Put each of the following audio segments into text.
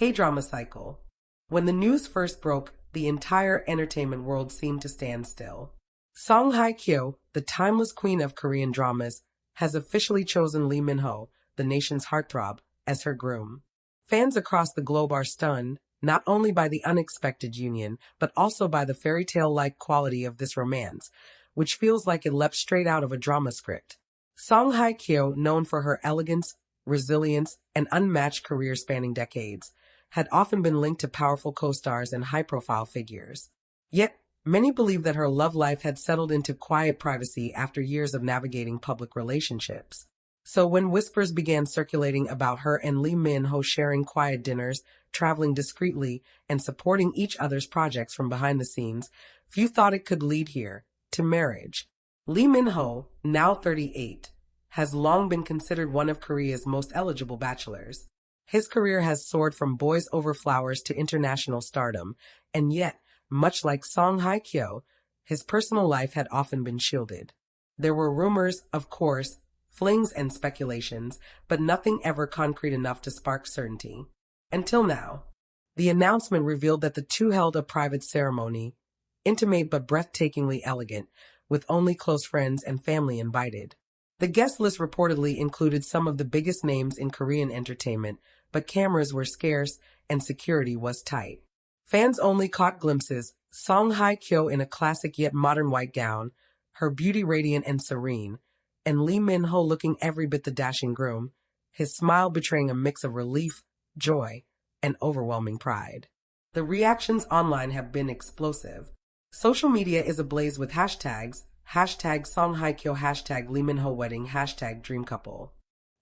K-drama cycle. When the news first broke, the entire entertainment world seemed to stand still. Hye Kyo, the timeless queen of Korean dramas, has officially chosen Lee Min-ho, the nation's heartthrob, as her groom. Fans across the globe are stunned, not only by the unexpected union, but also by the fairy tale-like quality of this romance, which feels like it leapt straight out of a drama script. Hye Kyo, known for her elegance, resilience, and unmatched career spanning decades, had often been linked to powerful co-stars and high-profile figures. Yet, many believe that her love life had settled into quiet privacy after years of navigating public relationships. So when whispers began circulating about her and Lee Min-ho sharing quiet dinners, traveling discreetly, and supporting each other's projects from behind the scenes, few thought it could lead here, to marriage. Lee Min-ho, now 38, has long been considered one of Korea's most eligible bachelors. His career has soared from Boys Over Flowers to international stardom, and yet, much like Hye Kyo, his personal life had often been shielded. There were rumors, of course, flings and speculations, but nothing ever concrete enough to spark certainty. Until now. The announcement revealed that the two held a private ceremony, intimate but breathtakingly elegant, with only close friends and family invited. The guest list reportedly included some of the biggest names in Korean entertainment, but cameras were scarce and security was tight. Fans only caught glimpses, Hye Kyo in a classic yet modern white gown, her beauty radiant and serene, and Lee Min-ho looking every bit the dashing groom, his smile betraying a mix of relief, joy, and overwhelming pride. The reactions online have been explosive. Social media is ablaze with hashtags, hashtag Hye Kyo, hashtag Lee Min-ho wedding, hashtag dream couple.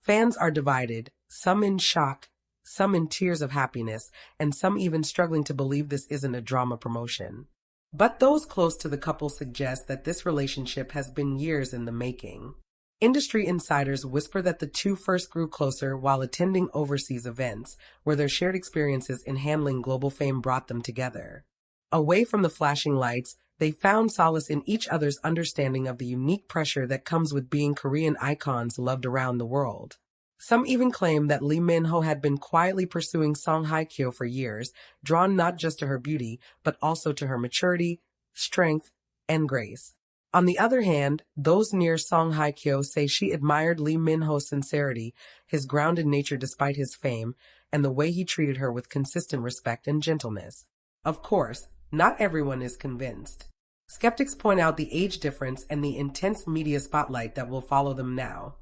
Fans are divided, some in shock, some in tears of happiness, and some even struggling to believe this isn't a drama promotion. But those close to the couple suggest that this relationship has been years in the making. Industry insiders whisper that the two first grew closer while attending overseas events, where their shared experiences in handling global fame brought them together. Away from the flashing lights, they found solace in each other's understanding of the unique pressure that comes with being Korean icons loved around the world. Some even claim that Lee Min-ho had been quietly pursuing Hye Kyo for years, drawn not just to her beauty, but also to her maturity, strength, and grace. On the other hand, those near Hye Kyo say she admired Lee Min-ho's sincerity, his grounded nature despite his fame, and the way he treated her with consistent respect and gentleness. Of course, not everyone is convinced. Skeptics point out the age difference and the intense media spotlight that will follow them now.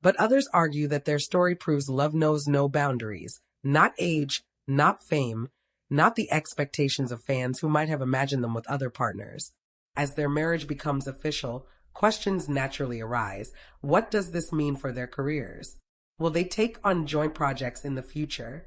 But others argue that their story proves love knows no boundaries, not age, not fame, not the expectations of fans who might have imagined them with other partners. As their marriage becomes official, questions naturally arise. What does this mean for their careers? Will they take on joint projects in the future?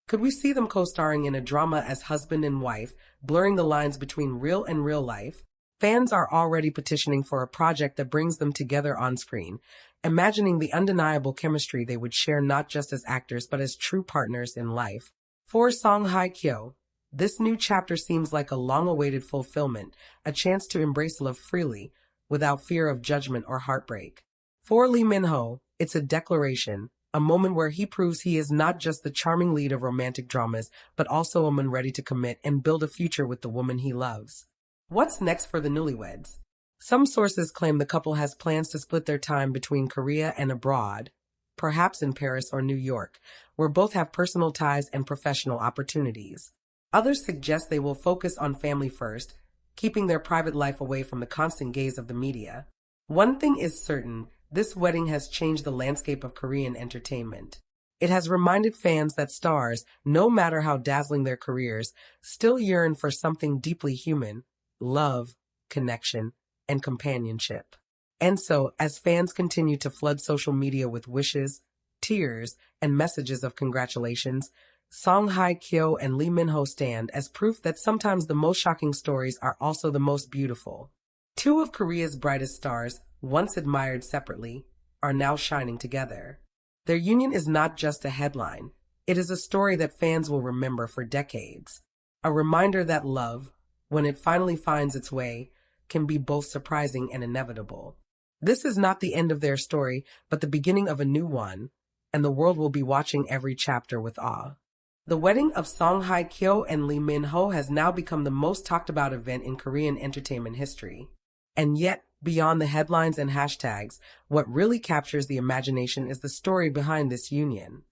Could we see them co-starring in a drama as husband and wife, blurring the lines between real and real life? Fans are already petitioning for a project that brings them together on screen, imagining the undeniable chemistry they would share not just as actors but as true partners in life. For Hye Kyo, this new chapter seems like a long-awaited fulfillment, a chance to embrace love freely, without fear of judgment or heartbreak. For Lee Min-ho, it's a declaration, a moment where he proves he is not just the charming lead of romantic dramas, but also a man ready to commit and build a future with the woman he loves. What's next for the newlyweds? Some sources claim the couple has plans to split their time between Korea and abroad, perhaps in Paris or New York, where both have personal ties and professional opportunities. Others suggest they will focus on family first, keeping their private life away from the constant gaze of the media. One thing is certain, this wedding has changed the landscape of Korean entertainment. It has reminded fans that stars, no matter how dazzling their careers, still yearn for something deeply human: love, connection, and companionship. And so, as fans continue to flood social media with wishes, tears, and messages of congratulations, Hye Kyo and Lee Min-ho stand as proof that sometimes the most shocking stories are also the most beautiful. Two of Korea's brightest stars, once admired separately, are now shining together. Their union is not just a headline. It is a story that fans will remember for decades. A reminder that love, when it finally finds its way, can be both surprising and inevitable. This is not the end of their story, but the beginning of a new one, and the world will be watching every chapter with awe. The wedding of Song Hye Kyo and Lee Min Ho has now become the most talked about event in Korean entertainment history. And yet, beyond the headlines and hashtags, what really captures the imagination is the story behind this union.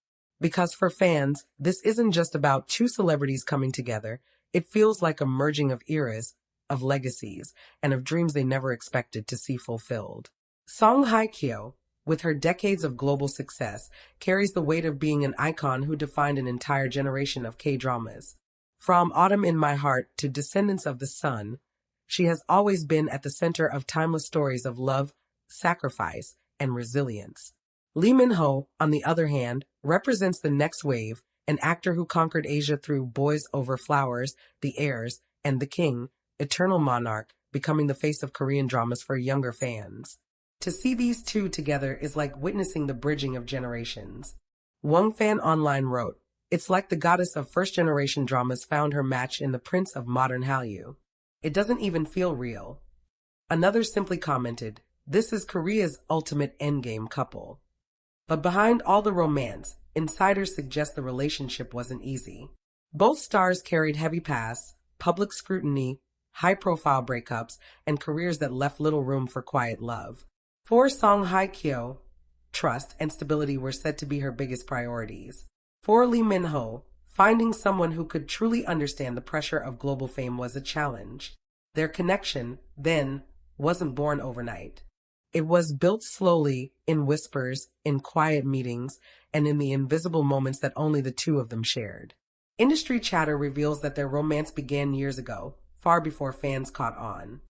Because for fans, this isn't just about two celebrities coming together, it feels like a merging of eras, of legacies, and of dreams they never expected to see fulfilled. Song Hye Kyo, with her decades of global success, carries the weight of being an icon who defined an entire generation of K-dramas. From Autumn in My Heart to Descendants of the Sun, she has always been at the center of timeless stories of love, sacrifice, and resilience. Lee Min Ho, on the other hand, represents the next wave, an actor who conquered Asia through Boys Over Flowers, The Heirs, and The King, Eternal Monarch, becoming the face of Korean dramas for younger fans. To see these two together is like witnessing the bridging of generations. One fan online wrote, "It's like the goddess of first-generation dramas found her match in the prince of modern Hallyu. It doesn't even feel real." Another simply commented, "This is Korea's ultimate endgame couple." But behind all the romance, insiders suggest the relationship wasn't easy. Both stars carried heavy past, public scrutiny, high-profile breakups, and careers that left little room for quiet love. For Song Hye Kyo, trust and stability were said to be her biggest priorities. For Lee Min Ho, finding someone who could truly understand the pressure of global fame was a challenge. Their connection, then, wasn't born overnight. It was built slowly, in whispers, in quiet meetings, and in the invisible moments that only the two of them shared. Industry chatter reveals that their romance began years ago, far before fans caught on.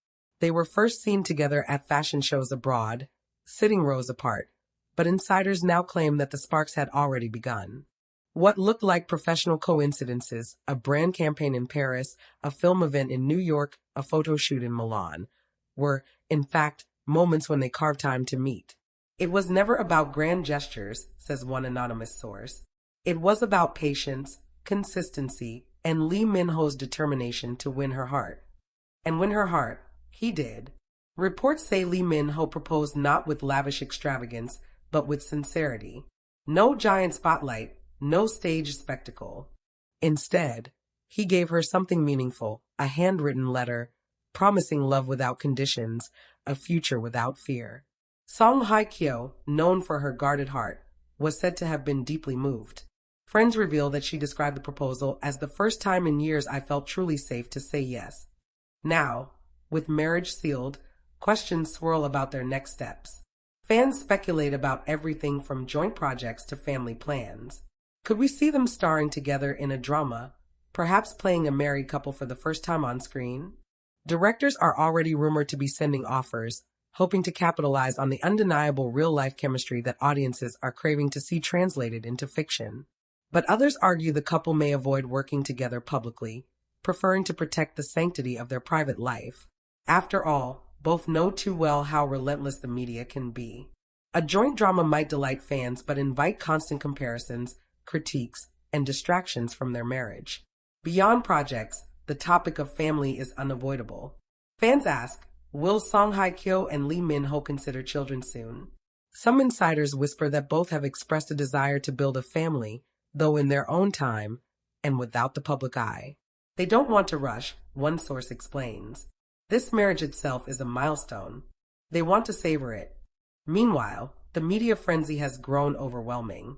They were first seen together at fashion shows abroad, sitting rows apart, but insiders now claim that the sparks had already begun. What looked like professional coincidences, a brand campaign in Paris, a film event in New York, a photo shoot in Milan, were, in fact, moments when they carved time to meet. It was never about grand gestures, says one anonymous source. It was about patience, consistency, and Lee Min Ho's determination to win her heart. And win her heart, he did. Reports say Lee Min Ho proposed not with lavish extravagance, but with sincerity. No giant spotlight, no staged spectacle. Instead, he gave her something meaningful, a handwritten letter, promising love without conditions, a future without fear. Song Hye Kyo, known for her guarded heart, was said to have been deeply moved. Friends reveal that she described the proposal as the first time in years I felt truly safe to say yes. Now, with marriage sealed, questions swirl about their next steps. Fans speculate about everything from joint projects to family plans. Could we see them starring together in a drama, perhaps playing a married couple for the first time on screen? Directors are already rumored to be sending offers, hoping to capitalize on the undeniable real-life chemistry that audiences are craving to see translated into fiction. But others argue the couple may avoid working together publicly, preferring to protect the sanctity of their private life. After all, both know too well how relentless the media can be. A joint drama might delight fans but invite constant comparisons, critiques, and distractions from their marriage. Beyond projects, the topic of family is unavoidable. Fans ask, will Song Hye Kyo and Lee Min Ho consider children soon? Some insiders whisper that both have expressed a desire to build a family, though in their own time and without the public eye. They don't want to rush, one source explains. This marriage itself is a milestone. They want to savor it. Meanwhile, the media frenzy has grown overwhelming.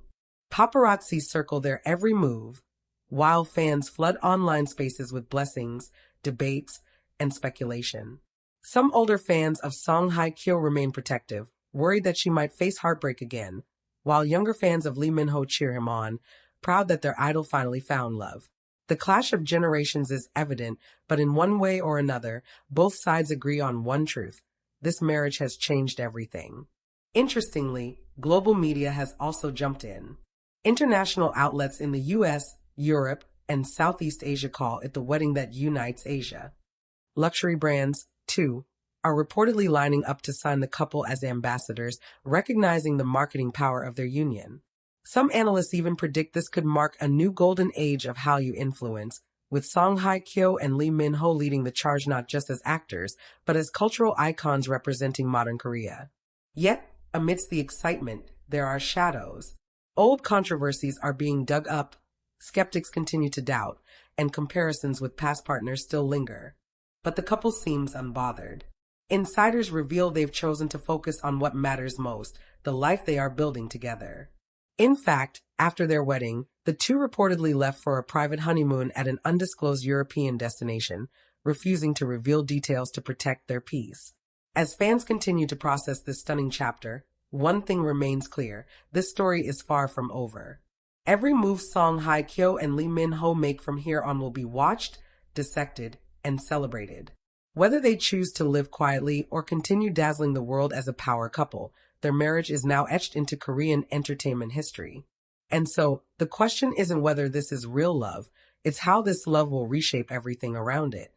Paparazzi circle their every move, while fans flood online spaces with blessings, debates, and speculation. Some older fans of Song Hye Kyo remain protective, worried that she might face heartbreak again, while younger fans of Lee Min Ho cheer him on, proud that their idol finally found love. The clash of generations is evident, but in one way or another, both sides agree on one truth. This marriage has changed everything. Interestingly, global media has also jumped in. International outlets in the US, Europe, and Southeast Asia call it the wedding that unites Asia. Luxury brands, too, are reportedly lining up to sign the couple as ambassadors, recognizing the marketing power of their union. Some analysts even predict this could mark a new golden age of Hallyu influence, with Song Hye Kyo and Lee Min Ho leading the charge not just as actors, but as cultural icons representing modern Korea. Yet, amidst the excitement, there are shadows. Old controversies are being dug up, Skeptics continue to doubt, and comparisons with past partners still linger. But the couple seems unbothered. Insiders reveal they've chosen to focus on what matters most, the life they are building together. In fact, after their wedding, the two reportedly left for a private honeymoon at an undisclosed European destination, refusing to reveal details to protect their peace. As fans continue to process this stunning chapter, one thing remains clear: this story is far from over. Every move Song Hye Kyo and Lee Min-ho make from here on will be watched, dissected, and celebrated. Whether they choose to live quietly or continue dazzling the world as a power couple, their marriage is now etched into Korean entertainment history. And so, the question isn't whether this is real love, it's how this love will reshape everything around it.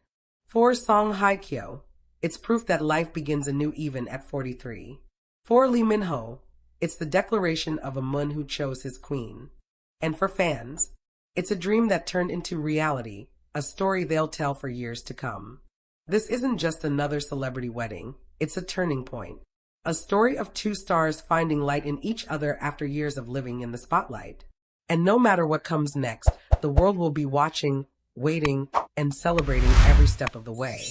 For Song Hye Kyo, it's proof that life begins anew even at 43. For Lee Min-ho, it's the declaration of a man who chose his queen. And for fans, it's a dream that turned into reality, a story they'll tell for years to come. This isn't just another celebrity wedding, it's a turning point. A story of two stars finding light in each other after years of living in the spotlight. And no matter what comes next, the world will be watching, waiting, and celebrating every step of the way.